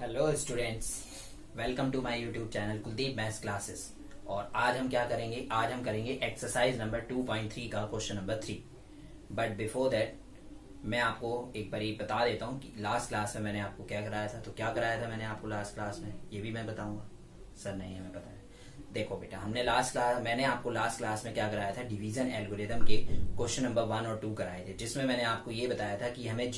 Hello students, welcome to my YouTube channel Kuldeep maths classes. और आज हम क्या करेंगे? आज हम करेंगे एक्सरसाइज नंबर 2.3 का question number 3। But before that मैं आपको एक बार बता देता हूँ कि लास्ट क्लास में मैंने आपको क्या कराया था। तो क्या कराया था मैंने आपको लास्ट क्लास में, ये भी मैं बताऊंगा। सर नहीं हमें पता है। देखो बेटा, मैंने आपको लास्ट क्लास में क्या कराया था, डिवीजन एल्गोरिथम के क्वेश्चन नंबर 1 और 2 कराए थे, जिसमें मैंने आपको ये बताया था कि हमें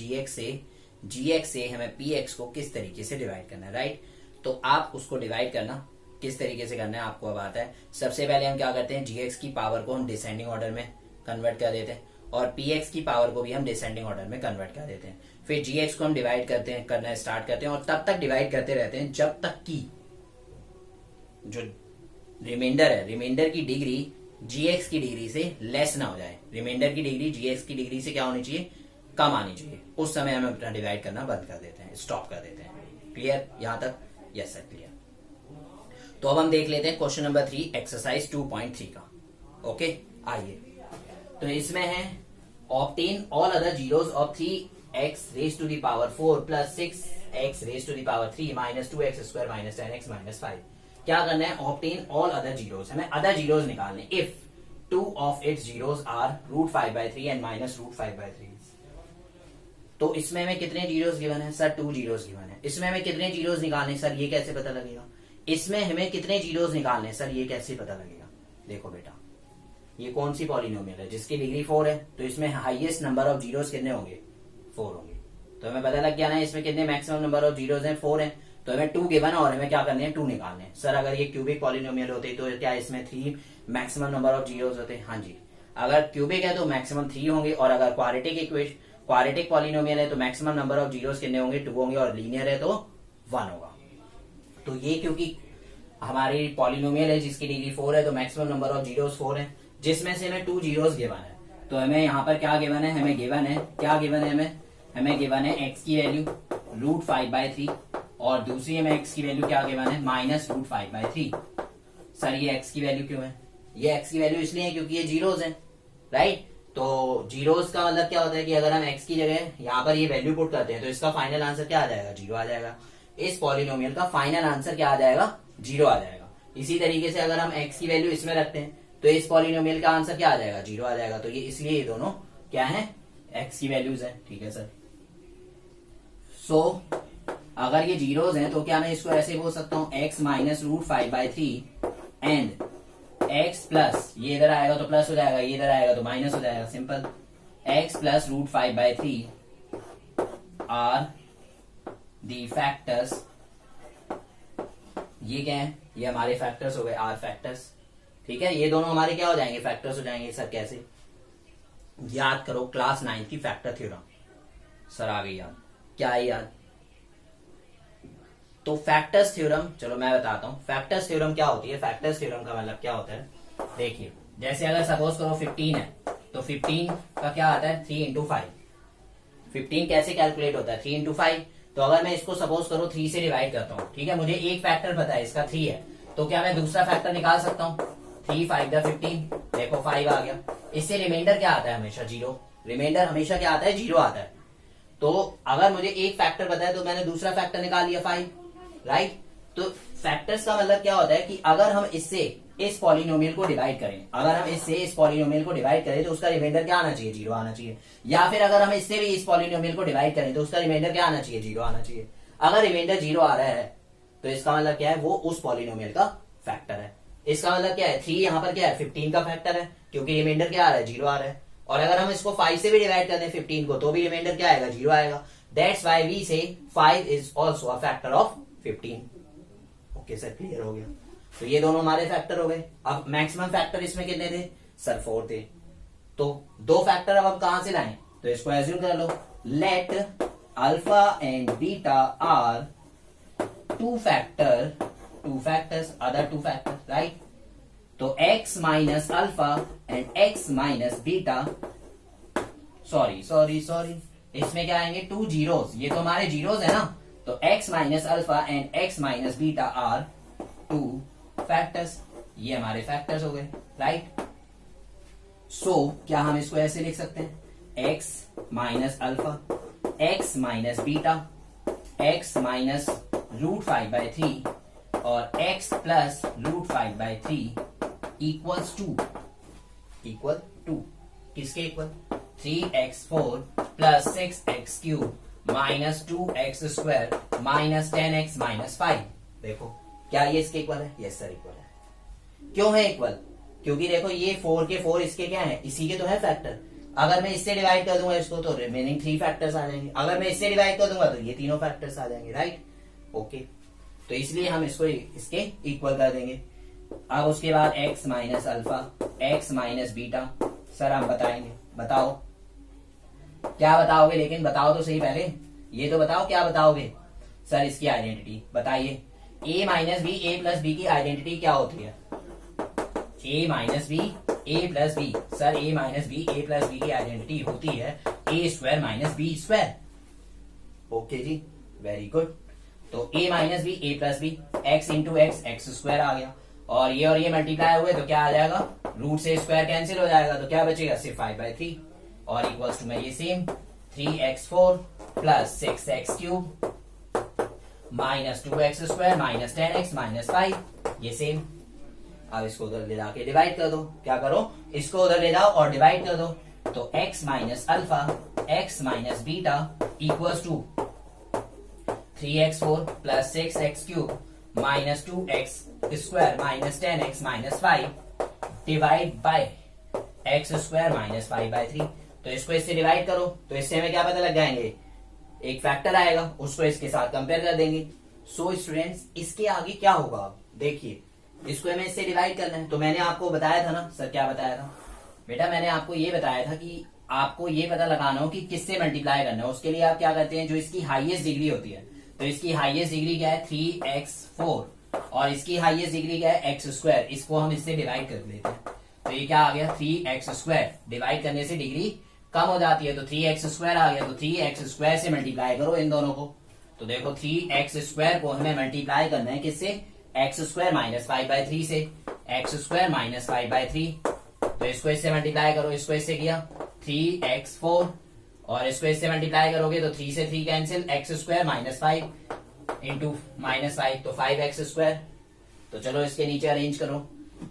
जीएक्स से हमें पीएक्स को किस तरीके से डिवाइड करना है, राइट। तो आप उसको डिवाइड करना किस तरीके से करना है आपको अब आता है। सबसे पहले हम क्या करते हैं, जीएक्स की पावर को हम डिसेंडिंग ऑर्डर में कन्वर्ट कर देते हैं और पीएक्स की पावर को भी हम डिसेंडिंग ऑर्डर में कन्वर्ट कर देते हैं। फिर जीएक्स को हम डिवाइड करना स्टार्ट करते हैं और तब तक डिवाइड करते रहते हैं जब तक कि जो रिमाइंडर की डिग्री जीएक्स की डिग्री से लेस ना हो जाए। रिमाइंडर की डिग्री जीएक्स की डिग्री से क्या होनी चाहिए, कम आनी चाहिए। उस समय हम अपना डिवाइड करना बंद कर देते हैं, स्टॉप कर देते हैं। क्लियर यहां तक? Yes sir, clear. तो अब हम देख लेते हैं क्वेश्चन नंबर 3 एक्सरसाइज 2.3 का। ओके, आइए। तो इसमें है obtain all other zeros of 3x raise to the power 4 plus 6x raise to the power 3 minus 2x square minus 10x minus 5। क्या करना है? ऑब्टेन ऑल अदर जीरोस, हमें अदर जीरोस निकालने। If 2 of its zeros are √5/3 and minus √5/3। तो इसमें हमें कितने zeros given है सर? 2 जीरोस गिवन है। इसमें हमें कितने जीरोस निकालने सर, ये कैसे पता लगेगा? इसमें हमें कितने जीरोस निकालने सर, ये कैसे पता लगेगा? देखो बेटा, ये कौन सी पॉलिनोमियल है जिसकी डिग्री 4 है, तो इसमें हाईएस्ट नंबर ऑफ जीरोस कितने होंगे? 4 होंगे। तो हमें पता लग गया ना इसमें कितने मैक्सिमम नंबर ऑफ जीरोस हैं, 4 है। तो हमें 2 गिवन है और हमें क्या करने हैं, 2 निकालने हैं। सर अगर ये क्यूबिक पॉलिनोमियल होते तो क्या इसमें 3 मैक्सिमम नंबर ऑफ जीरोस होते? हाँ जी, अगर क्यूबिक है तो मैक्सिमम 3 होंगे और अगर क्वाड्रेटिक पॉलिनोमियल है तो मैक्सिमम नंबर ऑफ जीरोस कितने होंगे? 2 होंगे और लीनियर है तो 1 होगा। तो ये क्योंकि हमारी पॉलिनोमियल है जिसकी डिग्री 4 है तो मैक्सिमम नंबर ऑफ जीरोस 4 है, जिसमें से हमें 2 जीरोस गिवन है। तो हमें यहाँ पर क्या गिवन है? हमें गिवन है हमें गिवन है x की वैल्यू √5/3 और दूसरी हमें x की वैल्यू क्या गिवन है? माइनस √5/3। सर ये x की वैल्यू क्यों है? ये x की वैल्यू इसलिए है क्योंकि ये जीरोस है, राइट। तो जीरोस का मतलब क्या होता है कि अगर हम x की जगह यहाँ पर ये वैल्यू पुट करते हैं तो इसका फाइनल आंसर क्या आ जाएगा? 0 आ जाएगा। इस पॉलिनोमियल का फाइनल आंसर क्या आ जाएगा? 0 आ जाएगा। इसी तरीके से अगर हम x की वैल्यू इसमें रखते हैं तो इस पॉलिनोमियल का आंसर क्या आ जाएगा? 0 आ जाएगा। तो ये इसलिए ये दोनों क्या है? x की वैल्यूज है। ठीक है सर। सो अगर ये जीरोस हैं तो क्या मैं इसको ऐसे बोल सकता हूं, x minus √5/3 and x plus, ये इधर आएगा तो प्लस हो जाएगा, ये इधर आएगा तो माइनस हो जाएगा। Simple. x plus √5/3 are the factors. ये क्या है? ये हमारे फैक्टर्स हो गए, आर फैक्टर्स। ठीक है, ये दोनों हमारे क्या हो जाएंगे? फैक्टर्स हो जाएंगे। सर कैसे? याद करो क्लास 9 की फैक्टर थ्योरम। सर आ गई याद। क्या है याद? तो फैक्टर्स थ्योरम, चलो मैं बताता हूं फैक्टर्स थ्योरम क्या होती है। फैक्टर्स थ्योरम का मतलब क्या होता है, देखिए जैसे अगर सपोज करो 15 है तो 15 का क्या आता है? 3 × 5। 15 कैसे कैलकुलेट होता है? 3 × 5। तो अगर मैं इसको सपोज करो 3 से डिवाइड करता हूँ, ठीक है, मुझे एक फैक्टर पता है इसका 3 है, तो क्या मैं दूसरा फैक्टर निकाल सकता हूँ? 3 × 5 = 15। देखो 5 आ गया। इससे रिमाइंडर क्या आता है? हमेशा 0। रिमाइंडर हमेशा क्या आता है? 0 आता है। तो अगर मुझे एक फैक्टर पता है तो मैंने दूसरा फैक्टर निकाल लिया 5, राइट। तो फैक्टर्स का मतलब क्या होता है कि अगर हम इससे इस पॉलिनोमियल को डिवाइड करें, तो उसका रिमाइंडर क्या आना चाहिए? 0 आना चाहिए। या फिर अगर हम इससे भी इस पॉलिनोमियल को डिवाइड करें तो उसका रिमाइंडर क्या आना चाहिए? 0 आना चाहिए। अगर रिमाइंडर 0 आ रहा है तो इसका मतलब क्या है? वो उस पॉलिनोमियल का फैक्टर है। इसका मतलब क्या है? 3 यहाँ पर क्या है? 15 का फैक्टर है, क्योंकि रिमाइंडर क्या आ रहा है? 0 आ रहा है। और अगर हम इसको 5 से भी डिवाइड कर दें 15 को तो भी रिमाइंडर क्या आएगा? 0 आएगा। दैट्स व्हाई वी से 5 is also a factor of 15। Okay sir, clear हो गया। तो ये दोनों हमारे फैक्टर हो गए। अब मैक्सिमम फैक्टर इसमें कितने थे सर? 4 थे। तो 2 फैक्टर अब हम कहां से लाएं? तो इसको एज्यूम कर लो, let alpha and beta are 2 factors, other 2 factors, right. तो x minus alpha and x minus beta, sorry, इसमें क्या आएंगे? 2 जीरोस। ये तो हमारे जीरोस है ना, तो x minus alpha and x minus beta are 2 factors. ये हमारे फैक्टर्स हो गए, राइट। सो क्या हम इसको ऐसे लिख सकते हैं? x minus alpha, x minus beta, x minus √5/3 और x प्लस √5/3 इक्वल्स टू किसके equal 3x4 plus 6x³ minus 2x² minus 10x minus 5। देखो क्या ये इसके इक्वल है? यस सर इक्वल है। क्यों है इक्वल? क्योंकि देखो ये 4 के 4 इसके क्या है, इसी के तो है फैक्टर। अगर मैं इससे डिवाइड कर दूंगा इसको तो रिमेनिंग 3 फैक्टर्स आ जाएंगे, अगर मैं इससे डिवाइड कर दूंगा तो ये तीनों फैक्टर्स आ जाएंगे, राइट। ओके, तो इसलिए हम इसको इसके इक्वल कर देंगे। अब उसके बाद x minus alpha x minus beta. Sir हम बताएंगे, बताओ क्या बताओगे, लेकिन बताओ तो सही पहले, ये तो बताओ क्या बताओगे। सर इसकी आइडेंटिटी बताइए। a minus b a plus b की आइडेंटिटी क्या होती है? a minus b a plus b. Sir a minus b a plus b की आइडेंटिटी होती है a² minus b square. Okay जी, वेरी गुड। तो a minus b a plus b, x into x square आ गया, और ये multiply हुए तो क्या आ जाएगा, रूट से स्क्वायर कैंसिल हो जाएगा, तो क्या बचेगा सिर्फ 5/3 और इक्वल्स टू में ये same 3x4 plus 6x³ minus 2x² minus 10x minus 5, ये सेम। अब इसको उधर ले जाके डिवाइड कर दो। क्या करो, इसको उधर ले जाओ और डिवाइड कर दो। तो x minus alpha x minus beta equals to 3x4 plus 6x³ minus 2x² minus 10x minus 5 divide by x² minus 5/3। तो इसको इससे डिवाइड करो तो इससे हमें क्या पता लग जाएंगे, एक फैक्टर आएगा, उसको इसके साथ कंपेयर कर देंगे। सो स्टूडेंट्स इसके आगे क्या होगा, देखिए इसको हमें इससे डिवाइड करना है। तो मैंने आपको बताया था ना सर, क्या बताया था बेटा, मैंने आपको ये बताया था कि आपको ये पता लगाना हो कि किससे मल्टीप्लाई करना है। उसके लिए आप क्या करते हैं, जो इसकी हाईएस्ट डिग्री होती है, तो इसकी हाईएस्ट डिग्री क्या है 3x4 और इसकी हाईएस्ट डिग्री क्या है x², इसको हम इससे डिवाइड कर लेते हैं। तो ये क्या आ गया 3x², डिवाइड करने से डिग्री कम हो जाती है तो 3x² आ गया। तो 3x² से मल्टीप्लाई करो इन दोनों को। तो देखो 3x² को हमें मल्टीप्लाई करना है किससे, x² माइनस 5/3 से, x² माइनस 5/3। तो इसको इससे मल्टीप्लाई करो, इसको इससे किया 3x4 और इसको इससे मल्टीप्लाई करोगे तो 3 से 3 cancel, x² minus 5 into minus 5 तो 5x²। तो चलो इसके नीचे अरेंज करो,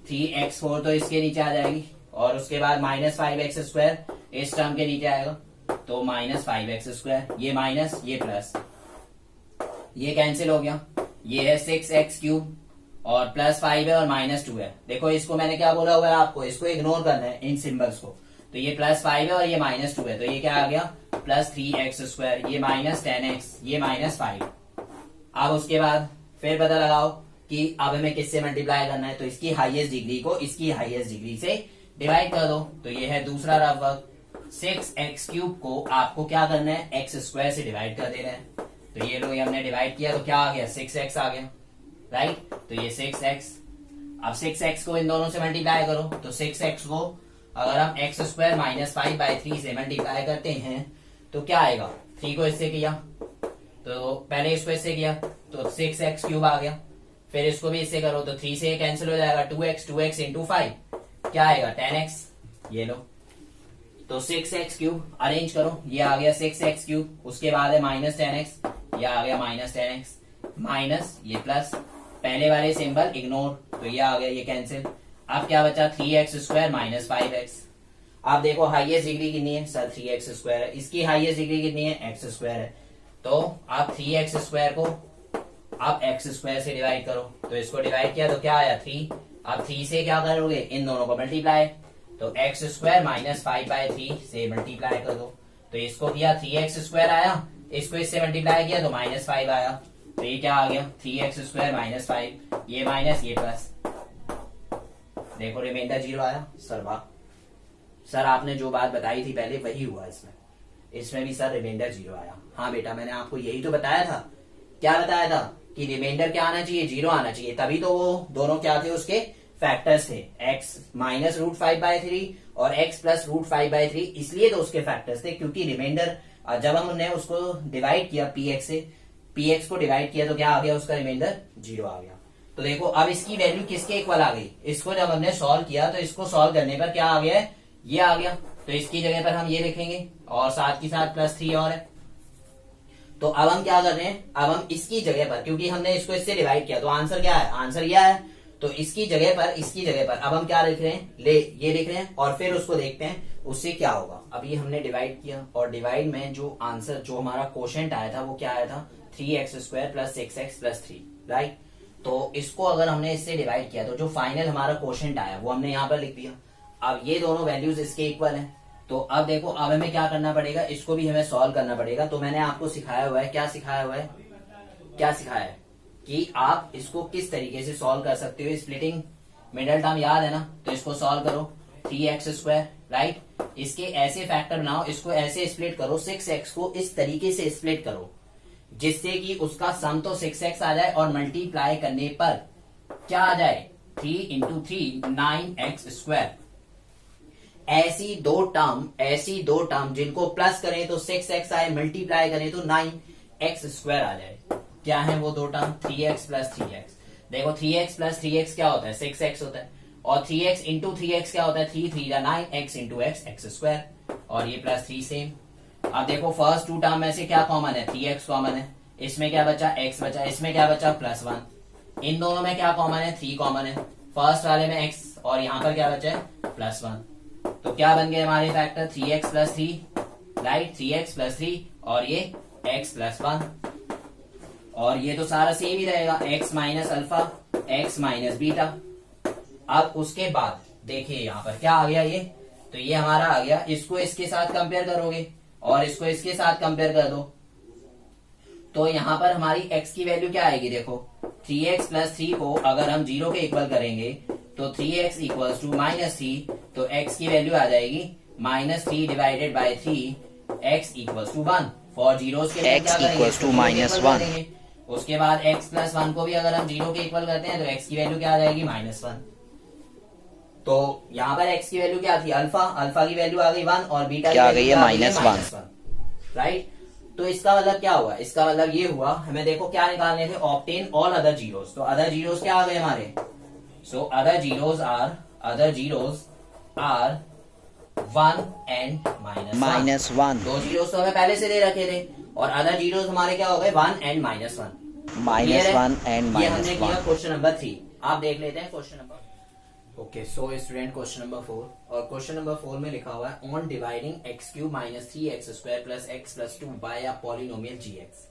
3x4 तो इसके नीचे आ जाएगी और उसके बाद माइनस 5x² इस टर्म के नीचे आएगा तो माइनस 5x², ये माइनस ये प्लस, ये कैंसिल हो गया, ये है 6x³ और प्लस 5 है और माइनस 2 है। देखो इसको मैंने क्या बोला हुआ है आपको, इसको इग्नोर करना है इन सिंबल्स को। तो ये प्लस 5 है और ये माइनस 2 है, तो ये क्या आ गया प्लस 3x², ये माइनस 10x, ये माइनस 5। अब उसके बाद फिर पता लगाओ कि अब हमें किससे मल्टीप्लाई करना है, तो इसकी हाईएस्ट डिग्री को इसकी हाईएस्ट डिग्री से डिवाइड कर दो। तो ये है दूसरा रफ वर्क, 6x³ को आपको क्या करना है x² से डिवाइड कर देना है। तो ये लो, ये हमने डिवाइड किया तो क्या आ गया 6x आ गया, राइट। तो ये 6x, अब 6x को इन दोनों से मल्टीप्लाई करो तो 6x को अगर हम x² माइनस 5/3 से मल्टीप्लाई करते हैं तो क्या आएगा, 3 को इससे किया तो पहले इसको इससे किया तो 6x³ आ गया, फिर इसको भी इससे करो तो 3 से कैंसिल हो जाएगा, 2x इंटू 5 क्या आएगा 10x, ये लो। तो 6x³ अरेंज करो, ये आ गया 6x³, उसके बाद है माइनस 10x, ये आ गया माइनस 10x माइनस ये प्लस, पहले वाले सिंबल इग्नोर, तो ये आ गया ये कैंसिल। अब क्या बचा 3x² माइनस 5x। आप देखो हाईएस्ट डिग्री कितनी है सर 3x² है, इसकी हाईएस्ट डिग्री कितनी है x² है। तो आप 3x² को आप x² से डिवाइड करो, तो इसको डिवाइड किया तो क्या आया 3। अब 3 से क्या करोगे, इन दोनों को मल्टीप्लाई, तो x² माइनस 5/3 से मल्टीप्लाई कर दो। तो इसको किया 3x² आया, इसको इससे मल्टीप्लाई किया तो माइनस 5 आया, तो ये क्या आ गया 3x² माइनस 5, ये माइनस ये प्लस। देखो रिमाइंडर 0 आया सर, वाह सर आपने जो बात बताई थी पहले वही हुआ इसमें भी सर रिमाइंडर 0 आया। हाँ बेटा मैंने आपको यही तो बताया था, क्या बताया था कि रिमाइंडर क्या आना चाहिए 0 आना चाहिए, तभी तो वो दोनों क्या थे उसके फैक्टर्स थे, x माइनस √5/3 और x प्लस √5/3, इसलिए तो उसके फैक्टर्स थे क्योंकि रिमाइंडर जब हमने उसको डिवाइड किया px से, px को डिवाइड किया तो क्या आ गया उसका रिमाइंडर 0 आ गया। तो देखो अब इसकी वैल्यू किसके इक्वल आ गई, इसको जब हमने सॉल्व किया तो इसको सॉल्व करने पर क्या आ गया है, ये आ गया। तो इसकी जगह पर हम ये लिखेंगे और साथ ही साथ +3 और है। तो अब हम क्या कर रहे हैं, अब हम इसकी जगह पर, क्योंकि हमने इसको इससे डिवाइड किया तो आंसर क्या है, आंसर यह है, तो इसकी जगह पर अब हम क्या लिख रहे हैं, ये लिख रहे हैं और फिर उसको देखते हैं उससे क्या होगा। अब ये हमने डिवाइड किया और डिवाइड में जो आंसर, जो हमारा क्वोशंट आया था वो क्या आया था, 3x² + 6x + 3, राइट। तो इसको अगर हमने इससे डिवाइड किया तो जो फाइनल हमारा क्वोशंट आया वो हमने यहाँ पर लिख दिया। अब ये दोनों वैल्यूज इसके इक्वल हैं, तो अब देखो अब हमें क्या करना पड़ेगा, इसको भी हमें सॉल्व करना पड़ेगा। तो मैंने आपको सिखाया हुआ है, क्या सिखाया है कि आप इसको किस तरीके से सॉल्व कर सकते हो। स्प्लिटिंग मिडल टर्म याद है ना, तो इसको सॉल्व करो, 3x², राइट। इसके ऐसे फैक्टर बनाओ, इसको ऐसे स्प्लिट करो, 6x को इस तरीके से स्प्लिट करो जिससे कि उसका सम तो 6x आ जाए और मल्टीप्लाई करने पर क्या आ जाए, 3 × 3 9x²। ऐसी दो टर्म जिनको प्लस करें तो 6x आए, मल्टीप्लाई करें तो 9x² आ जाए। क्या है वो दो टर्म, 3x + 3x। देखो 3x + 3x क्या होता है, 6x होता है, और 3x × 3x क्या होता है, 3 × 3 = 9, x × x x², और ये +3 सेम। अब देखो फर्स्ट टू टर्म में से क्या कॉमन है, 3x कॉमन है, इसमें क्या बचा, x बचा, इसमें क्या बचा, +1। इन दोनों में क्या कॉमन है, 3 कॉमन है, फर्स्ट वाले में x और यहाँ पर क्या बचा है, +1। तो क्या बन गए हमारे फैक्टर, 3x + 3, राइट, 3x + 3 और ये x + 1, और ये तो सारा सेम ही रहेगा, x - अल्फा x - बीटा। अब उसके बाद देखिए यहाँ पर क्या आ गया, ये तो ये हमारा आ गया, इसको इसके साथ कंपेयर करोगे और इसको इसके साथ कंपेयर कर दो, तो यहाँ पर हमारी x की वैल्यू क्या आएगी, देखो 3x + 3 को अगर हम 0 के इक्वल करेंगे तो 3x = -3, तो x की वैल्यू आ जाएगी -3 / 3, x = 1। फॉर जीरोस के लिए क्या करेंगे, -1। उसके बाद x + 1 को भी अगर हम 0 के इक्वल करते हैं तो x की वैल्यू क्या आ जाएगी, -1। तो यहाँ पर x की वैल्यू क्या थी, अल्फा की वैल्यू आ गई 1 और बीटा की वैल्यू आ गई -1, राइट। तो इसका मतलब क्या हुआ, इसका मतलब ये हुआ, हमें देखो क्या निकालने थे, ऑब्टेन ऑल अदर जीरोस। तो अदर जीरोस क्या आ गए हमारे, so other zeros are 1 and -1। दो जीरोस तो हमें पहले से दे रखे थे और अदर जीरोस हमारे क्या हो गए, 1 and -1। -1 and ये हमने किया -1। Question number 3। आप देख लेते हैं question number, okay. So student question number 4, और क्वेश्चन नंबर 4 में लिखा हुआ है, on dividing x³ - 3x² + x + 2 by a polynomial gx।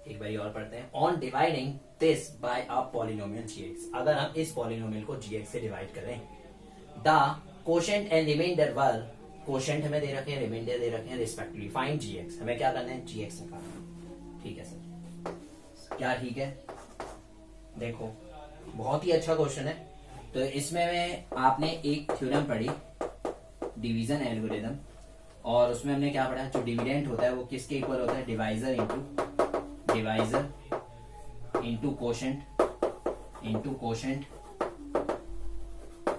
एक बार और पढ़ते हैं, on dividing this by a polynomial gx। अगर हम इस पॉलिनोमियल को gx से डिवाइड करें, the quotient and remainder were, quotient हमें दे रखे हैं, रिमाइंडर दे रखे हैं रिस्पेक्टिवली, फाइंड gx। हमें क्या करना है, gx निकालना है, ठीक है सर, क्या ठीक है। देखो बहुत ही अच्छा क्वेश्चन है। तो इसमें आपने एक थ्योरम पढ़ी, डिवीजन एल्गोरिथम, और उसमें हमने क्या पढ़ा, जो डिविडेंड होता है वो किसके इक्वल होता है, divisor into quotient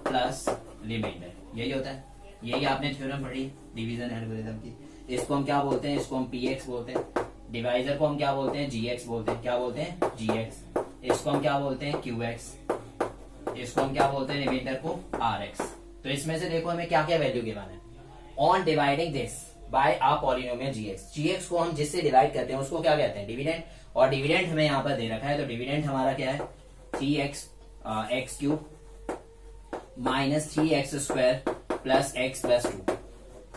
plus remainder, यही होता है। यही आपने थ्योरम पढ़ी डिवीजन एल्गोरिथम की। इसको हम क्या बोलते हैं, इसको हम px बोलते हैं, डिवाइजर को हम क्या बोलते हैं, gx बोलते हैं, क्या बोलते हैं, gx। इसको हम क्या बोलते हैं, qx। इसको हम क्या बोलते हैं, रिमाइंडर को rx। तो इसमें से देखो हमें क्या क्या वैल्यू गिवन है, on dividing this by a polynomial gx को हम जिससे डिवाइड करते हैं उसको क्या कहते हैं, डिविडेंड। और डिविडेंड हमें यहाँ पर दे रखा है, तो डिविडेंड हमारा क्या है, 3x x³ - 3x² + x + 2।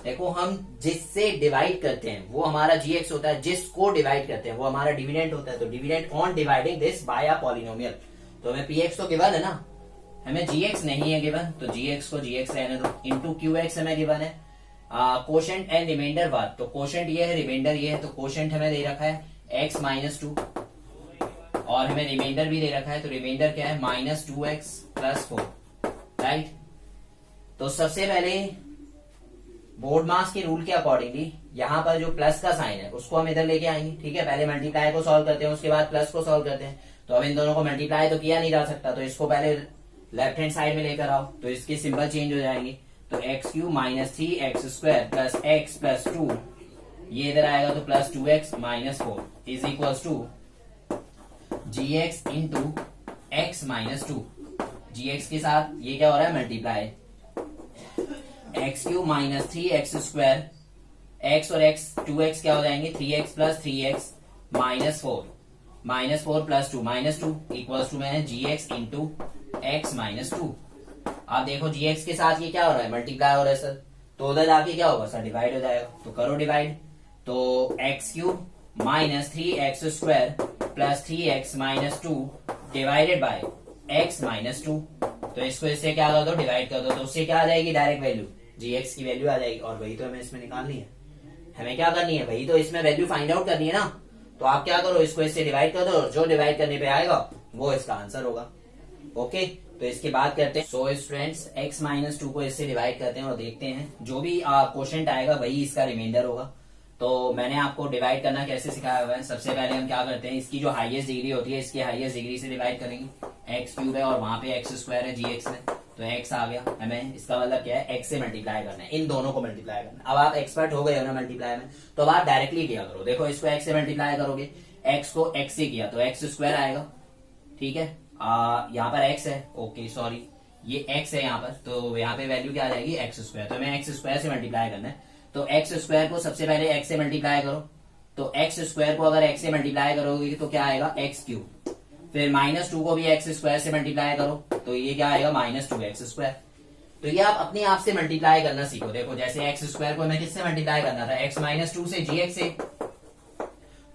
देखो हम जिससे डिवाइड करते हैं वो हमारा gx होता है, जिसको डिवाइड करते हैं वो हमारा डिविडेंड होता है। तो dividend on dividing this by a polynomial, तो हमें px तो गिवन है ना, हमें gx नहीं है गिवन, तो gx को gx रहने दो, इंटू qx हमें गिवन है, कोशेंट एंड रिमाइंडर बात, तो कोशेंट ये है, रिमाइंडर ये है, तो कोशेंट हमें दे रखा है x - 2 और हमें रिमाइंडर भी दे रखा है, तो रिमाइंडर क्या है, -2x + 4, राइट। तो सबसे पहले बोर्ड मास के रूल के अकॉर्डिंगली यहाँ पर जो प्लस का साइन है उसको हम इधर लेके आएंगे, ठीक है। पहले मल्टीप्लाई को सॉल्व करते हैं, उसके बाद प्लस को सॉल्व करते हैं। तो अब इन दोनों को मल्टीप्लाई तो किया नहीं जा सकता, तो इसको पहले लेफ्ट हैंड साइड में लेकर आओ, तो इसके सिंबल चेंज हो जाएंगे। तो x³ - 3x² + x + 2, ये इधर आएगा तो +2x - 4 is equal to gx into x - 2। gx के साथ ये क्या हो रहा है, मल्टीप्लाई, x³ - 3x² x और x 2x क्या हो जाएंगे 3x plus 3x minus 4 plus 2 minus 2 equals to में gx इंटू एक्स माइनस 2। आप देखो gx के साथ ये क्या हो रहा है मल्टीप्लाई हो रहा है सर, तो उधर जाके क्या होगा सर डिवाइड हो जाएगा, तो करो डिवाइड। तो x cube minus 3x square plus 3x minus 2 divided by x minus 2। तो इसको इससे क्या कर दो डिवाइड कर दो, तो उससे क्या आ जाएगी डायरेक्ट वैल्यू gx की वैल्यू आ जाएगी, और वही तो हमें इसमें निकालनी है। हमें क्या करनी है, वही तो इसमें वैल्यू फाइंड आउट करनी है ना। तो आप क्या करो इसको इससे डिवाइड कर दो, जो डिवाइड करने पे आएगा वो इसका आंसर होगा। ओके, तो इसकी बात करते हैं। सो स्टूडेंट्स x माइनस 2 को इससे डिवाइड करते हैं और देखते हैं जो भी क्वोशंट आएगा वही इसका रिमाइंडर होगा। तो मैंने आपको डिवाइड करना कैसे सिखाया हुआ है। सबसे पहले हम क्या करते हैं, इसकी जो हाईएस्ट डिग्री होती है इसकी हाईएस्ट डिग्री से डिवाइड करेंगे। एक्स क्यूब है और वहां पे एक्स स्क्वायर है gx में, तो x आ गया। हमें इसका मतलब क्या है x से मल्टीप्लाई करना है, इन दोनों को मल्टीप्लाई करना है। अब आप एक्सपर्ट हो गए हो ना मल्टीप्लाई में, तो अब आप डायरेक्टली किया करो। देखो इसको x से मल्टीप्लाई करोगे, x को x से किया तो x स्क्वायर आएगा, ठीक है। यहाँ पर x है, ओके सॉरी ये x है यहाँ पर, तो यहाँ पे वैल्यू क्या आ जाएगी एक्स स्क्वायर। तो हमें एक्स स्क्वायर से मल्टीप्लाई करना है, तो एक्स स्क्वायर को सबसे पहले x से मल्टीप्लाई करो। तो एक्स स्क्वायर को अगर x से मल्टीप्लाई करोगे तो क्या आएगा एक्स क्यूब, फिर माइनस 2 को भी एक्स स्क्वायर से मल्टीप्लाई करो तो ये क्या आएगा माइनस 2x स्क्वायर। तो ये आप अपने आप से मल्टीप्लाई करना सीखो। देखो जैसे एक्स स्क्वायर को हमें किससे मल्टीप्लाई करना था, x माइनस 2 से gx से,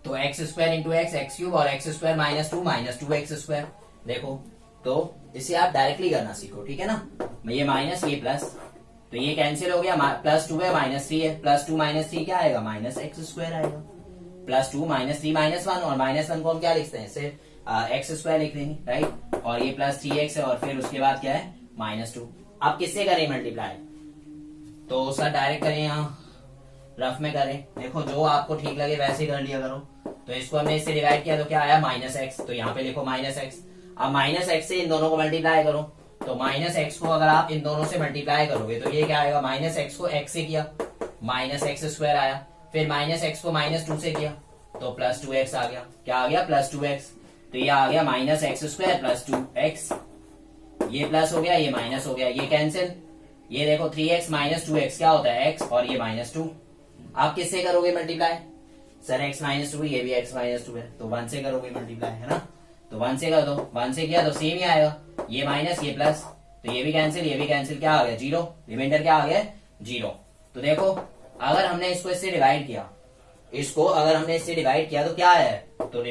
तो x square into x cube और x square minus 2 minus 2x square. देखो तो इसे आप डायरेक्टली करना सीखो, ठीक है ना। ये माइनस ये प्लस, तो ये कैंसिल हो गया, प्लस 2 है माइनस 3 है, प्लस 2 माइनस 3 क्या आएगा माइनस एक्स स्क्वायर आएगा, प्लस 2 माइनस 3 माइनस 1, और माइनस 1 को हम क्या लिखते हैं सिर्फ एक्स स्क्वायर लिख देंगे, राइट। और ये प्लस 3x है और फिर उसके बाद क्या है माइनस 2। आप किससे करें मल्टीप्लाई, तो सर डायरेक्ट करें यहाँ रफ में करें। देखो जो आपको ठीक लगे वैसे कर लिया करो। तो इसको हमने इससे डिवाइड किया तो क्या आया माइनस एक्स, तो यहाँ पे लिखो माइनस एक्स। अब माइनस एक्स से इन दोनों को मल्टीप्लाई करो, तो माइनस एक्स को अगर आप इन दोनों से मल्टीप्लाई करोगे तो ये क्या आएगा, माइनस एक्स को एक्स से किया माइनस एक्स स्क्वायर आया, फिर माइनस एक्स को माइनस 2 से किया तो प्लस 2x आ गया। क्या आ गया प्लस 2x, तो ये आ गया minus x square plus 2x। ये प्लस हो गया ये माइनस हो गया, ये कैंसिल। ये देखो 3x माइनस 2x क्या होता है x, और ये माइनस 2। आप किससे करोगे मल्टीप्लाई, सर x माइनस 2, ये भी x माइनस 2 है, तो 1 से करोगे मल्टीप्लाई, है ना। तो 1 से कर दो, 1 से किया तो सेम ही आएगा, ये माइनस ये प्लस, तो ये भी कैंसिल, क्या आ गया 0, रिमाइंडर क्या आ गया 0। तो देखो अगर हमने इसको इससे डिवाइड किया, इसको अगर हमने इससे डिवाइड किया तो क्या आया है, तो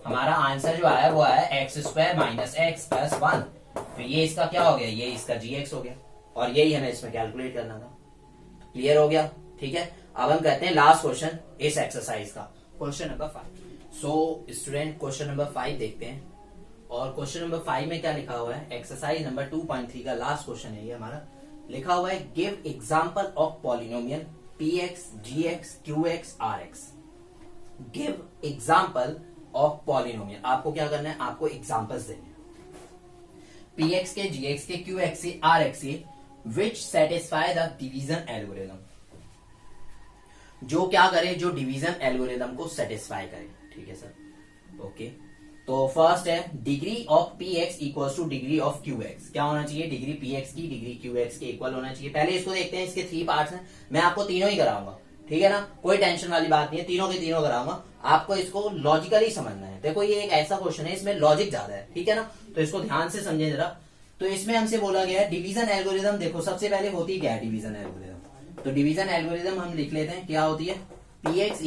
हमारा आंसर जो आया वो आया x square minus x plus 1। तो ये इसका क्या हो गया, ये इसका gx हो गया, और यही हमें इसमें कैलकुलेट करना था। क्लियर हो गया, ठीक है। अब हम कहते हैं लास्ट क्वेश्चन इस एक्सरसाइज का, क्वेश्चन नंबर 5। सो स्टूडेंट क्वेश्चन नंबर 5 देखते हैं, और क्वेश्चन नंबर 5 में क्या लिखा हुआ है, एक्सरसाइज नंबर 2.3 का लास्ट क्वेश्चन है ये हमारा। लिखा हुआ है give example of polynomial px, gx, qx, rx। Give example of polynomial, आपको क्या करना है, आपको एग्जाम्पल्स देने हैं px के, gx के, qx के, rx के, विच सेटिस्फाई द डिवीजन एल्गोरिथम, जो क्या करे, जो डिवीजन एल्गोरिथम को सेटिस्फाई करे, ठीक है सर। ओके, तो फर्स्ट है degree of px equals two degree of qx। क्या होना चाहिए, डिग्री px की डिग्री qx के इक्वल होना चाहिए। पहले इसको देखते हैं, इसके 3 पार्ट्स हैं, मैं आपको तीनों ही कराऊंगा, ठीक है ना, कोई टेंशन वाली बात नहीं है, तीनों के तीनों कराऊंगा। आपको इसको लॉजिकली समझना है। देखो ये एक ऐसा क्वेश्चन है इसमें लॉजिक ज्यादा है, ठीक है ना, तो इसको ध्यान से समझे जरा। तो इसमें हमसे बोला गया है डिवीजन एल्गोरिथम। देखो सबसे पहले होती क्या है डिवीजन एल्गोरिथम, तो डिवीजन एल्गोरिथम हम लिख लेते हैं, क्या होती है px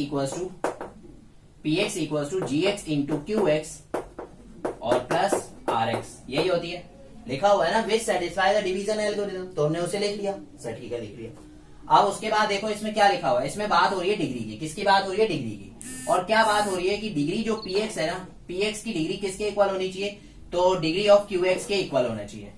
equals to gx into qx और प्लस rx, यही होती है। लिखा हुआ है ना which satisfy the division algorithm, तो हमने उसे लिख लिया सर, ठीक है लिख लिया। अब उसके बाद देखो इसमें क्या लिखा हुआ है, इसमें बात हो रही है डिग्री की। किसकी बात हो रही है, डिग्री की। और क्या बात हो रही है कि डिग्री जो px है ना, px की डिग्री किसके इक्वल होनी चाहिए, तो डिग्री ऑफ qx के इक्वल होना चाहिए।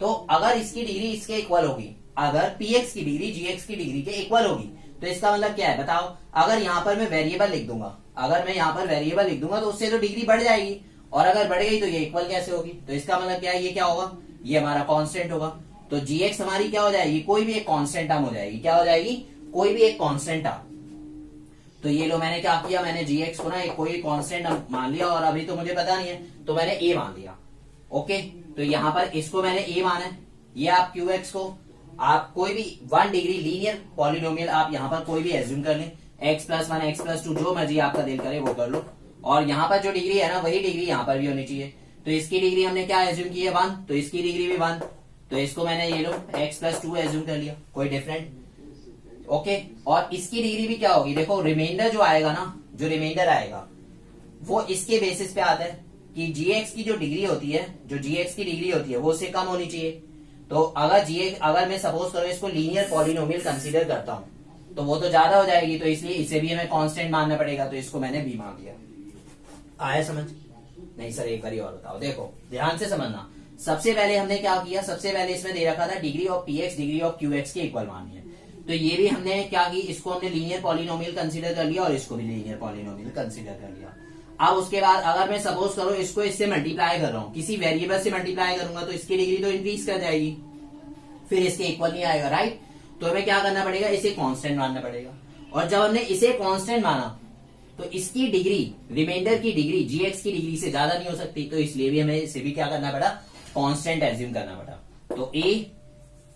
तो अगर इसकी डिग्री इसके इक्वल होगी, अगर px की डिग्री gx की डिग्री के इक्वल होगी, तो इसका मतलब क्या है बताओ। अगर यहाँ पर मैं वेरिएबल लिख दूंगा, अगर मैं यहाँ पर वेरिएबल लिख दूंगा तो उससे तो डिग्री बढ़ जाएगी, और अगर बढ़ गई तो ये इक्वल कैसे होगी। तो इसका मतलब क्या है, ये क्या होगा, ये हमारा कांस्टेंट होगा। तो gx हमारी क्या हो जाएगी, कोई भी एक कांस्टेंट टर्म हो जाएगी। क्या हो जाएगी, कोई भी एक कांस्टेंट टर्म। तो ये लो मैंने क्या किया, मैंने gx को ना एक कोई कांस्टेंट मान लिया, और अभी तो मुझे पता नहीं है तो मैंने a मान लिया। ओके, तो यहाँ पर इसको मैंने a माना है, ये आप qx को आप कोई भी 1 डिग्री लीनियर पॉलिनोमियल आप यहाँ पर कोई भी एज्यूम कर लें, x+1 x+2 जो मर्जी आपका दिल करे वो कर लो, और यहाँ पर जो डिग्री है ना वही डिग्री यहाँ पर भी होनी चाहिए। तो इसकी डिग्री हमने क्या एज्यूम की है 1, तो इसकी डिग्री भी 1, तो इसको मैंने ये लो x+2 एज्यूम कर लिया, कोई डिफरेंट। ओके, और इसकी डिग्री भी क्या होगी, देखो रिमाइंडर जो आएगा ना, जो रिमाइंडर आएगा वो इसके बेसिस पे आता है कि gx की जो डिग्री होती है, जो gx की डिग्री होती है वो उससे कम होनी चाहिए। तो अगर मैं सपोज करो इसको लीनियर पॉलिनोमियल कंसीडर करता हूं तो वो तो ज्यादा हो जाएगी, तो इसलिए इसे भी हमें कांस्टेंट मानना पड़ेगा, तो इसको मैंने b मान दिया। आया समझ? नहीं सर एक बार और बताओ, देखो ध्यान से समझना। सबसे पहले हमने क्या किया, सबसे पहले इसमें दे रखा था degree of px degree of qx के इक्वल माननी है, तो ये भी हमने क्या की, इसको हमने लीनियर पॉलिनोमियल कंसीडर कर लिया और इसको भी लीनियर पॉलिनोमियल कंसीडर कर लिया। अब उसके बाद अगर मैं सपोज करो इसको इससे मल्टीप्लाई कर रहा हूं, किसी वेरिएबल से मल्टीप्लाई करूंगा तो इसकी डिग्री तो इंक्रीज कर जाएगी, फिर इसके इक्वल नहीं आएगा, राइट। तो हमें क्या करना पड़ेगा, इसे कांस्टेंट मानना पड़ेगा, और जब हमने इसे कांस्टेंट माना तो इसकी डिग्री, रिमाइंडर की डिग्री gx की डिग्री से ज्यादा नहीं हो सकती, तो इसलिए भी हमें इसे भी क्या करना पड़ा, कांस्टेंट एज्यूम करना पड़ा। तो a,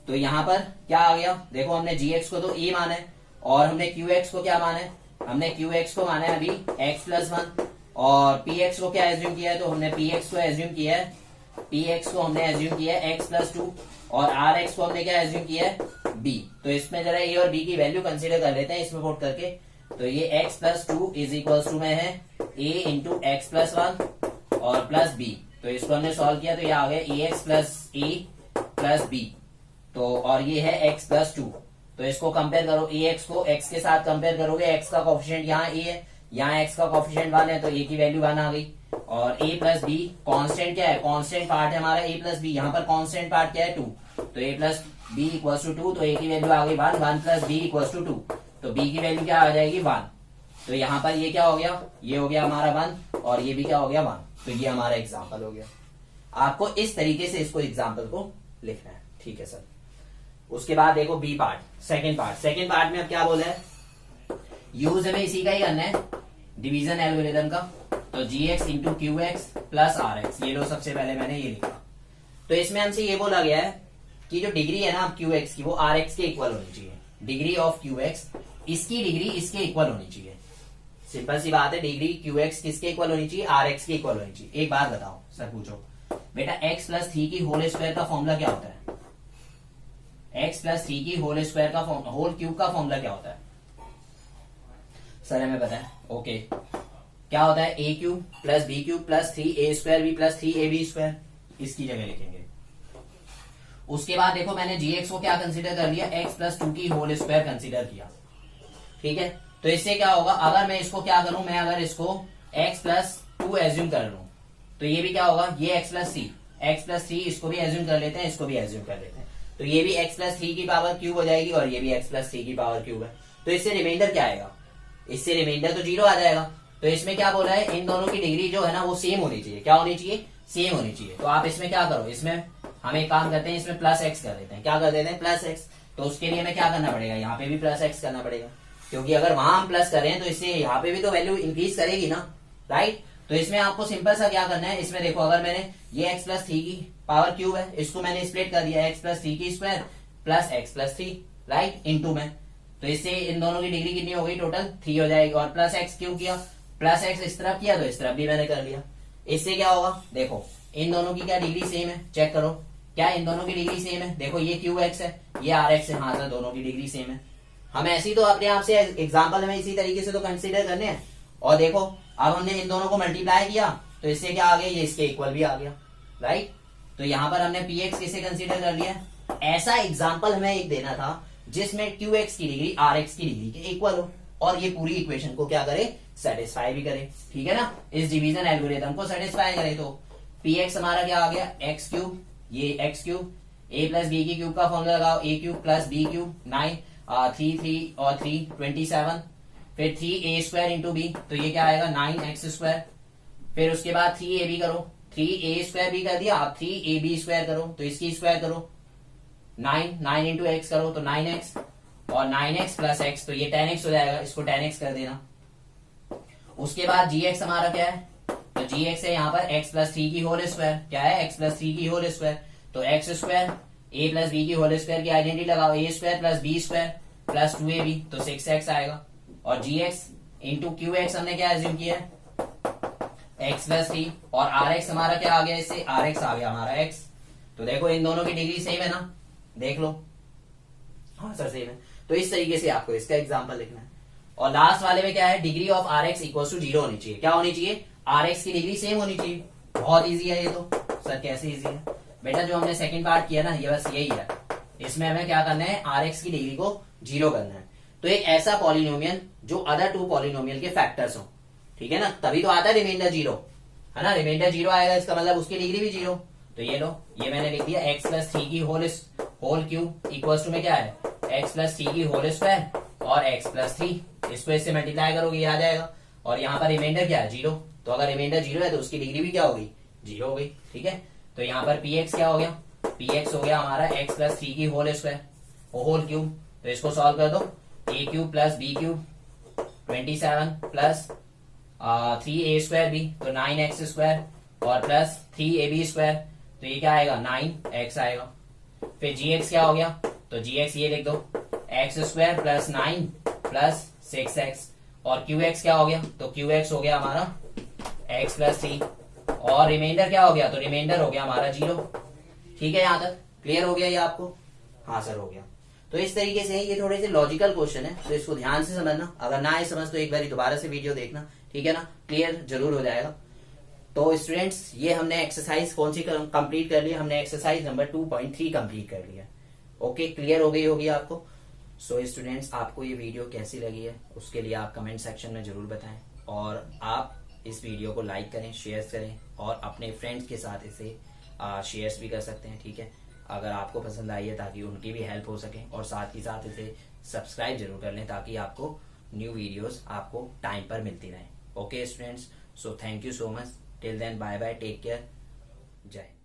तो यहां पर क्या आ गया, देखो हमने gx को तो a माना है और हमने qx को क्या माना है, हमने qx को माना है अभी x+1, और px को क्या एज्यूम किया है, तो हमने px को एज्यूम किया है, px को हमने एज्यूम किया है x+2, और rx को हमने क्या एज्यूम किया है b। तो इसमें जरा a और b की वैल्यू कंसीडर कर लेते हैं इसमें पुट करके। तो ये x+2 इज इक्वल्स टू में है a इंटू x+1 और प्लस b, तो इसको हमने सॉल्व किया तो ये आ गया ax plus a plus b, तो और ये है x+2। तो इसको कंपेयर करो, ax को x के साथ कंपेयर करोगे, x का कोफिशिएंट यहाँ a है, यहाँ x का कोफिशिएंट 1 है, तो a की वैल्यू 1 आ गई, और a प्लस b कांस्टेंट क्या है, कांस्टेंट पार्ट है हमारा a प्लस b, यहाँ पर कांस्टेंट पार्ट क्या है 2, तो a plus b equals to 2, तो a की वैल्यू आ गई 1, 1 प्लस b इक्वल्स टू 2, तो b की वैल्यू क्या आ जाएगी 1। तो यहाँ पर ये क्या हो गया, ये हो गया हमारा 1, और ये भी क्या हो गया 1, तो ये हमारा एग्जाम्पल हो गया। आपको इस तरीके से इसको एग्जाम्पल को लिखना है, ठीक है सर। उसके बाद देखो बी पार्ट, सेकेंड पार्ट में अब क्या बोला है, यूज हमें इसी का ही करना है, डिवीजन एल्गोरिथम का। तो gx into q x plus r x, ये लो सबसे पहले मैंने ये लिखा। तो इसमें हमसे ये बोला गया है कि जो डिग्री है ना क्यू एक्स की वो आर एक्स के इक्वल होनी चाहिए, डिग्री ऑफ क्यू एक्स, इसकी डिग्री इसके इक्वल होनी चाहिए। सिंपल सी बात है, डिग्री क्यू एक्स किसके इक्वल होनी चाहिए, आर एक्स के इक्वल होनी चाहिए। एक बात बताओ, सर पूछो बेटा x+3 की होल स्क्वायर का फॉर्मूला क्या होता है, x+3 की होल स्क्वायर का होल क्यूब का फॉर्मूला क्या होता है, सर हमें पता है। ओके, क्या होता है, a cube plus b cube plus 3a² b plus 3ab², इसकी जगह लिखेंगे। उसके बाद देखो मैंने gx को क्या कंसीडर कर लिया, x+2 की होल स्क्वायर कंसीडर किया, ठीक है। तो इससे क्या होगा, अगर मैं इसको क्या करूं, मैं अगर इसको x+2 एज्यूम कर लूं तो ये भी क्या होगा, ये x+3 इसको भी एज्यूम कर लेते हैं, इसको भी एज्यूम कर लेते हैं, तो ये भी x+3 की पावर क्यूब हो जाएगी और ये भी x+3 की पावर क्यूब है। तो इससे रिमाइंडर क्या आएगा, इससे रिमाइंडर तो 0 आ जाएगा। तो इसमें क्या बोला है, इन दोनों की डिग्री जो है ना वो सेम होनी चाहिए, क्या होनी चाहिए, सेम होनी चाहिए। तो आप इसमें क्या करो, इसमें हम एक काम करते हैं, इसमें प्लस x कर देते हैं, क्या कर देते हैं प्लस x। तो उसके लिए हमें क्या करना पड़ेगा, यहाँ पे भी प्लस x करना पड़ेगा, क्योंकि अगर वहां हम प्लस करें तो इससे यहाँ पे भी तो वैल्यू इंक्रीज करेगी ना, राइट। तो इसमें आपको सिंपल सा क्या करना है, इसमें देखो अगर मैंने ये x+3 की पावर क्यूब है, इसको मैंने स्प्लिट कर दिया x+3 की square plus x+3, right, into में। तो इससे इन दोनों की डिग्री कितनी हो गई, टोटल 3 हो जाएगी, और प्लस x क्यों किया, प्लस x इस तरफ किया तो इस तरफ भी मैंने कर लिया। इससे क्या होगा, देखो इन दोनों की क्या डिग्री सेम है, चेक करो क्या इन दोनों की डिग्री सेम है। देखो ये qx है, ये rx है, हाँ सर दोनों की डिग्री सेम है। हम ऐसी तो अपने आप से एग्जाम्पल हमें इसी तरीके से तो कंसीडर करने हैं। और देखो अब हमने इन दोनों को मल्टीप्लाई किया तो इससे क्या आ गया, ये इसके इक्वल भी आ गया, राइट। तो यहाँ पर हमने px किसे कंसीडर कर लिया, ऐसा एग्जाम्पल हमें एक देना था जिसमें qx की डिग्री rx की डिग्री के इक्वल हो और ये पूरी इक्वेशन को क्या करे, सेटिस्फाई भी करे, ठीक है ना, इस डिवीजन एल्गोरिथम को सेटिस्फाई करे। तो px हमारा क्या आ गया, x क्यूब, ये x cube, a plus b की क्यूब का फॉर्मूला लगाओ, a cube plus b cube 9, 3 और 3 27, फिर 3a² इंटू बी, तो ये क्या आएगा 9x²। फिर उसके बाद 3ab करो, 3a² भी कर दिया, आप 3ab² करो तो इसकी स्क्वायर करो, 9 इंटू एक्स करो तो 9x, और 9x प्लस x तो ये 10x हो जाएगा, इसको 10x कर देना। उसके बाद gx हमारा क्या है, तो gx है यहाँ पर x+3 की होल स्क्वायर, क्या है x+3 की होल स्क्वायर, तो x² ए प्लस बी की होल स्क्वायर की आइडेंटिटी लगाओ, a square plus b square plus 2ab तो 6x आएगा। और gx इंटू क्यू एक्स हमने क्या एज्यूम किया है, x प्लस 3 और rx हमारा क्या आ गया, इससे rx आ गया हमारा x। तो देखो इन दोनों की डिग्री सेम है ना, देख लो। हाँ सर सेम है। तो इस तरीके से आपको इसका एग्जांपल लिखना है। और लास्ट वाले में क्या है, degree of rx equal to 0 होनी चाहिए। क्या होनी चाहिए, rx की डिग्री सेम होनी चाहिए। बहुत इजी है ये तो। सर कैसे इजी है बेटा, जो हमने सेकंड पार्ट किया ना ये बस यही है। इसमें हमें क्या करना है, rx की डिग्री को 0 करना है। तो एक ऐसा पॉलिनोमियल जो अदर टू पॉलिनोमियल के फैक्टर्स हो, ठीक है ना, तभी तो आता है रिमाइंडर 0, है ना। रिमाइंडर 0 आएगा, इसका मतलब उसकी डिग्री भी 0। तो ये लो, ये मैंने लिख दिया x प्लस 3 की होल क्यूब इक्वल टू में क्या है, x प्लस 3 की होल स्क्वायर और x प्लस 3, इसको इससे मल्टीप्लाई करोगे ये आ जाएगा। और यहाँ पर रिमाइंडर क्या है, 0। तो अगर रिमाइंडर 0 है तो उसकी डिग्री भी क्या होगी, 0 हो गई, ठीक है। तो यहाँ पर px क्या हो गया, px हो गया हमारा x प्लस 3 की होल स्क्वायर होल क्यूब। तो इसको सॉल्व कर दो, a cube plus b cube 27 plus 3a square b तो 9x स्क्वायर और प्लस 3ab स्क्वायर तो ये क्या आएगा, 9x आएगा। फिर gx क्या हो गया, तो gx ये लिख दो, x square plus 9 plus 6x। और qx क्या हो गया, तो qx हो गया हमारा x प्लस 3 और रिमाइंडर क्या हो गया, तो रिमाइंडर हो गया हमारा 0। ठीक है, यहां तक क्लियर हो गया ये आपको? हाँ सर हो गया। तो इस तरीके से ये थोड़े से लॉजिकल क्वेश्चन है, तो इसको ध्यान से समझना। अगर ना आए समझ तो एक बार दोबारा से वीडियो देखना, ठीक है ना, क्लियर जरूर हो जाएगा। तो स्टूडेंट्स ये हमने एक्सरसाइज कौन सी कंप्लीट कर लिया, हमने एक्सरसाइज नंबर 2.3 कंप्लीट कर लिया। ओके, क्लियर हो गई होगी आपको। सो स्टूडेंट्स आपको ये वीडियो कैसी लगी है उसके लिए आप कमेंट सेक्शन में जरूर बताएं, और आप इस वीडियो को लाइक करें, शेयर करें और अपने फ्रेंड्स के साथ इसे शेयर्स भी कर सकते हैं, ठीक है, अगर आपको पसंद आई है, ताकि उनकी भी हेल्प हो सके। और साथ ही साथ इसे सब्सक्राइब जरूर कर लें ताकि आपको न्यू वीडियोस आपको टाइम पर मिलती रहें। Okay students, so thank you so much. Till then bye bye, take care, जय हिंद।